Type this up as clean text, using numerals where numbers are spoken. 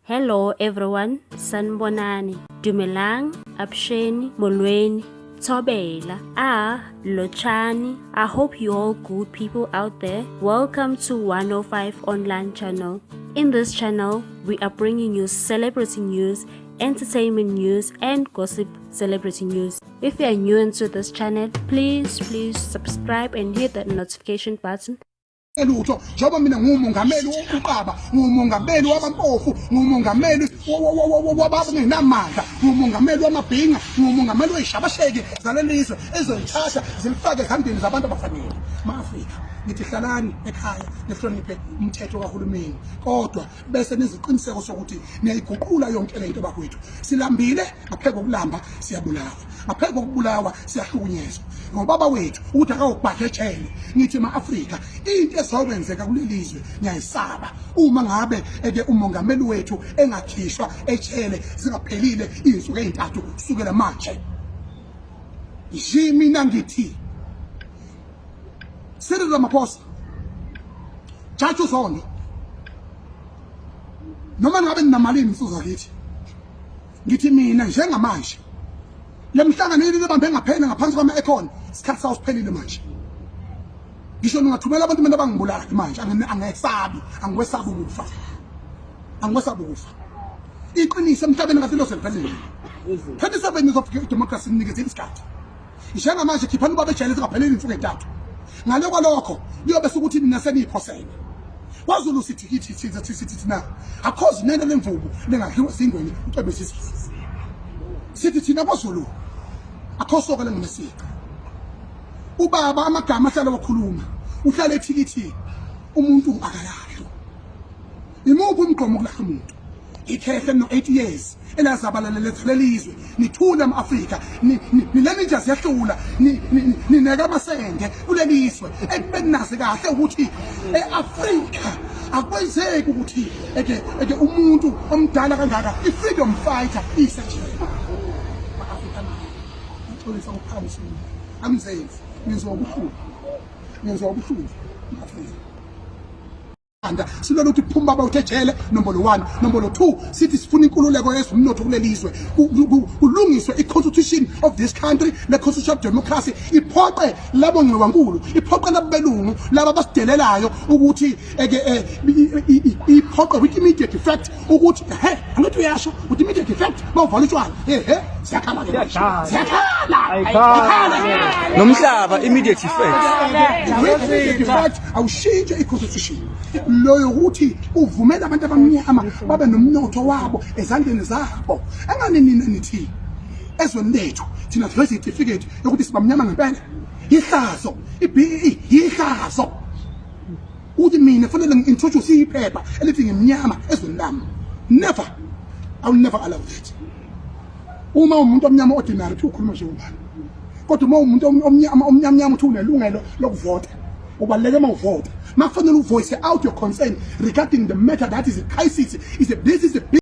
Hello everyone, sanibonani, dumelang, absheni, molweni, thobela, lochani. I hope you all good people out there. Welcome to 105 online channel. In this channel, we are bringing you celebrity news, entertainment news and gossip celebrity news. If you are new into this channel, please subscribe and hit that notification button. Lutho njengoba mina ngumongameli wokuqaba ngumongameli wabampofu ngumongameli wabangenamandla ngumongameli wamabhinga ngumongameli wezishabasheki zalelizwe ezoyithatha zilifake ezandleni zabantu abafanele ma-Afrika ngithi hlalani ekhaya nihloniphe umthetho kahulumeni kodwa bese niziqiniseko sokuthi niyayiguqula yonke lento bakwethu silambile ngapheka kokulamba siyabulawa ngapheka kokubulawa siyahlukunyezwa ngobaba wethu ukuthi akawubhadle ejele ngithi ma-Afrika into ezokwenzeka kulelizwe ngiyayisaba uma ngabe umongameli wethu engakhishwa ejele zingaphelile izinsuku ezintathu kusukela manje mina ngithi Cyril Ramaphosa Jaji Uzondo noma ngabe ninamalini msuza kithi ngithi mina njengamanje lemhlanganeli lebambe ngaphena ngaphansi kwama-econ isikhathi sawo siphelile manje ngisho ningathumela abantu mina abangibulala manje angesabi angikwesabi ukufa iqiniso emhlabeni ngasilo seliphelile 27 years of democracy ninikeze isikhathi njengamanje khiphani ubaba ejele zingaphelele insuku ezintathu ngale kwalokho liyobe sukuthi nina seniyiphosela kwaZulu sithi na akhozi nene lemvubu lengadliwa singweni ucebe sithi thina kwaZulu akhosoka lengemesika ubaba amagama ahlala wakhuluma uhlala ethikithi umuntu akayahlo imuphi umgqomo kulahla umuntu ikhehle no 8 years elazabalana lelizwe nithula ama-Afrika nilena injazi yahlula nineka amasenge kulelizwe ekubeni nazi kahle ukuthi e-Afrika akwenzeki ukuthi umuntu omdala kangaka i-freedom fighter isejele ma-Afrika ngixolisa ngokuphamisa amzenzi ngizwa ubuhlungu ma-Afrika silolo ukuthi phuma baba uthejele nombolo 1 nombolo 2 sithi sifuna inkululeko yezomnotho kulelizwe kulungiswe i-constitution of this country le constitution of democracy iphoqe labo ngcewankulu iphoqe labelungu laba basidelelayo ukuthi iphoqe with immediate effect ukuthi angithi uyasho with immediate effect bawuvala utshwala siyakhala nomhlaba immediate effect awushintshe i-constitution loyo ukuthi uvumela abantu abamnyama babe nomnotho wabo ezandleni zabo angane nina nithi ezweni lethu thina siveza certificate yokuthi sibamnyama ngempela ihlazo ihlazo uthi mina kufanele ngi-introduce iphepha elithi ngimnyama ezweni lami I will never allow that uma umuntu omnyama ordinary ukhuluma nje ubani kodwa uma umuntu omnyama uthi unelungelo lokuvota ubaleke mawuvota makufanele uvoice out your concern regarding the matter that is a crisis, this is a big